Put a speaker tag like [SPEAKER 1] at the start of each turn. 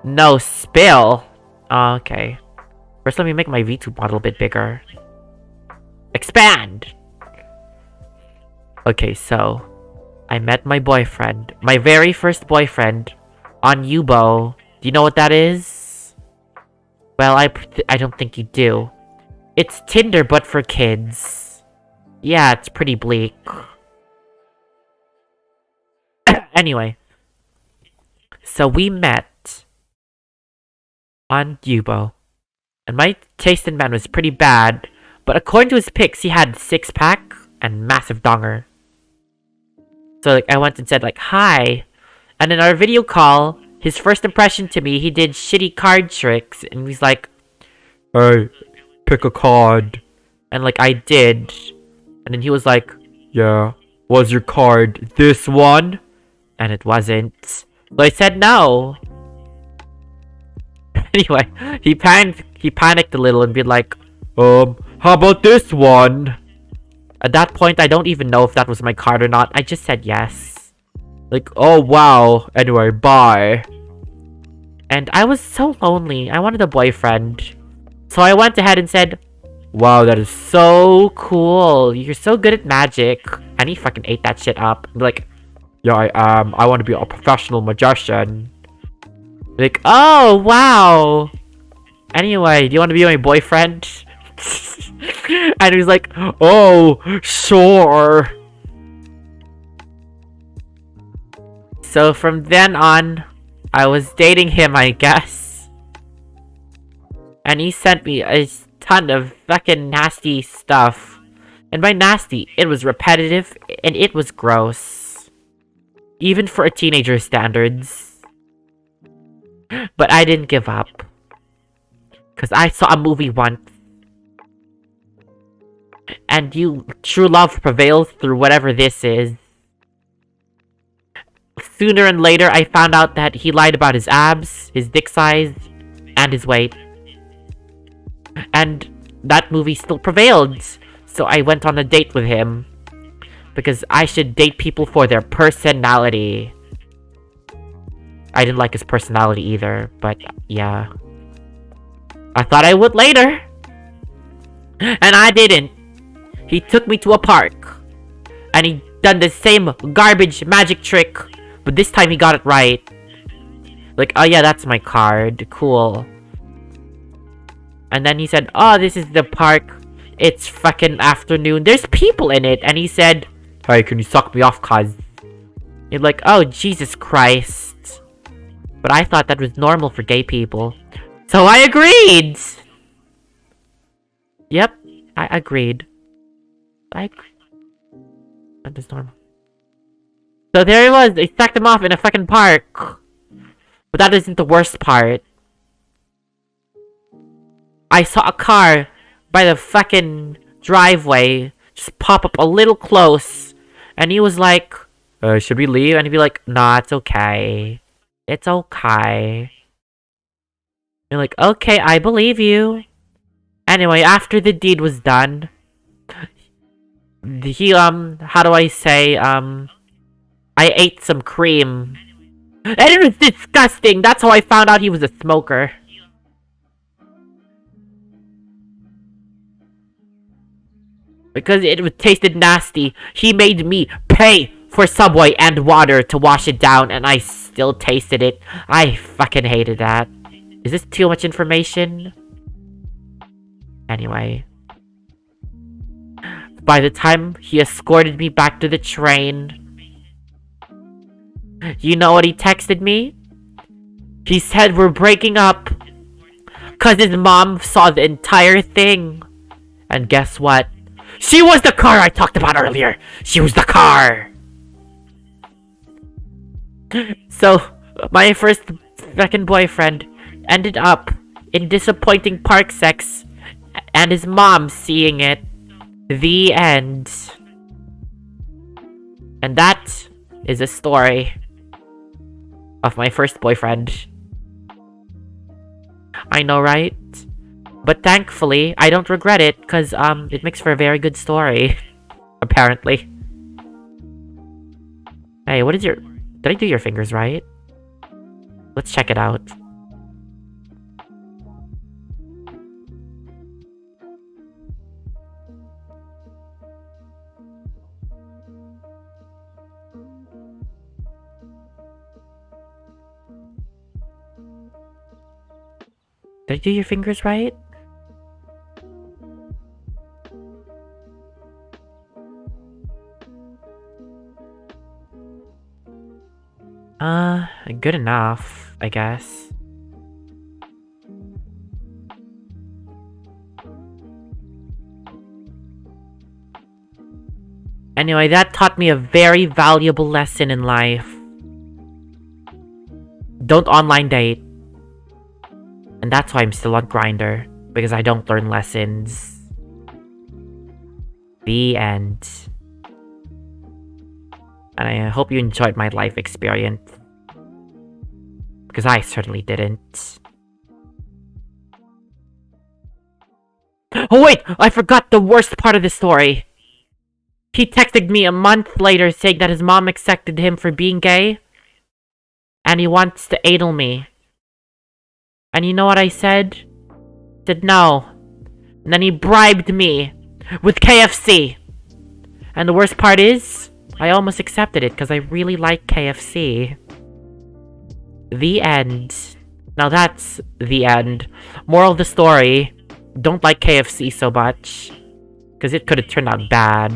[SPEAKER 1] No spill. Oh, okay. First, let me make my V2 bottle a bit bigger. Expand! Okay, so I met my boyfriend, my very first boyfriend, on Yubo. Do you know what that is? Well, I don't think you do. It's Tinder, but for kids. Yeah, it's pretty bleak. Anyway, so we met on Yubo, and my taste in men was pretty bad, but according to his pics, he had six-pack and massive donger. So like, I went and said like, hi, and in our video call, his first impression to me, he did shitty card tricks, and he's like, hey, pick a card. And like, I did, and then he was like, yeah, was your card this one? And it wasn't. So I said no. Anyway, he panicked a little and be like, how about this one? At that point, I don't even know if that was my card or not. I just said yes. Like, oh wow. Anyway, bye. And I was so lonely. I wanted a boyfriend. So I went ahead and said, wow, that is so cool. You're so good at magic. And he fucking ate that shit up. Like, yeah, I am. I want to be a professional magician. Like, oh, wow. Anyway, do you want to be my boyfriend? And he was like, oh, sure. So from then on, I was dating him, I guess. And he sent me a ton of fucking nasty stuff. And by nasty, it was repetitive and it was gross. Even for a teenager's standards. But I didn't give up. Because I saw a movie once. And true love prevails through whatever this is. Sooner and later, I found out that he lied about his abs, his dick size, and his weight. And that movie still prevailed. So I went on a date with him. Because I should date people for their personality. I didn't like his personality either, but yeah. I thought I would later. And I didn't. He took me to a park. And he done the same garbage magic trick. But this time he got it right. Like, oh yeah, that's my card. Cool. And then he said, oh, this is the park. It's fucking afternoon. There's people in it. And he said, hey, can you suck me off, cuz? You're like, oh, Jesus Christ. But I thought that was normal for gay people. So I agreed! Yep, I agreed. That is normal. So there he was. They sucked him off in a fucking park. But that isn't the worst part. I saw a car by the fucking driveway just pop up a little close. And he was like, should we leave? And he'd be like, nah, it's okay. It's okay. You're like, okay, I believe you. Anyway, after the deed was done, he, how do I say, I ate some cream. And it was disgusting! That's how I found out he was a smoker. Because it tasted nasty. He made me pay for Subway and water to wash it down, and I still tasted it. I fucking hated that. Is this too much information? Anyway. By the time he escorted me back to the train, you know what he texted me? He said we're breaking up. Cause his mom saw the entire thing. And guess what? She was the car I talked about earlier. She was the car. So, my first fucking boyfriend ended up in disappointing park sex. And his mom seeing it. The end. And that is a story of my first boyfriend. I know, right? But thankfully, I don't regret it, because, it makes for a very good story. Apparently. Hey, what is your... Did I do your fingers right? Let's check it out. Did I do your fingers right? Good enough, I guess. Anyway, that taught me a very valuable lesson in life. Don't online date. And that's why I'm still on Grindr, because I don't learn lessons. The end. And I hope you enjoyed my life experience. Because I certainly didn't. Oh wait! I forgot the worst part of the story! He texted me a month later saying that his mom accepted him for being gay. And he wants to anal me. And you know what I said? I said no. And then he bribed me with KFC. And the worst part is, I almost accepted it because I really like KFC. The end. Now that's the end. Moral of the story, don't like KFC so much. Because it could have turned out bad.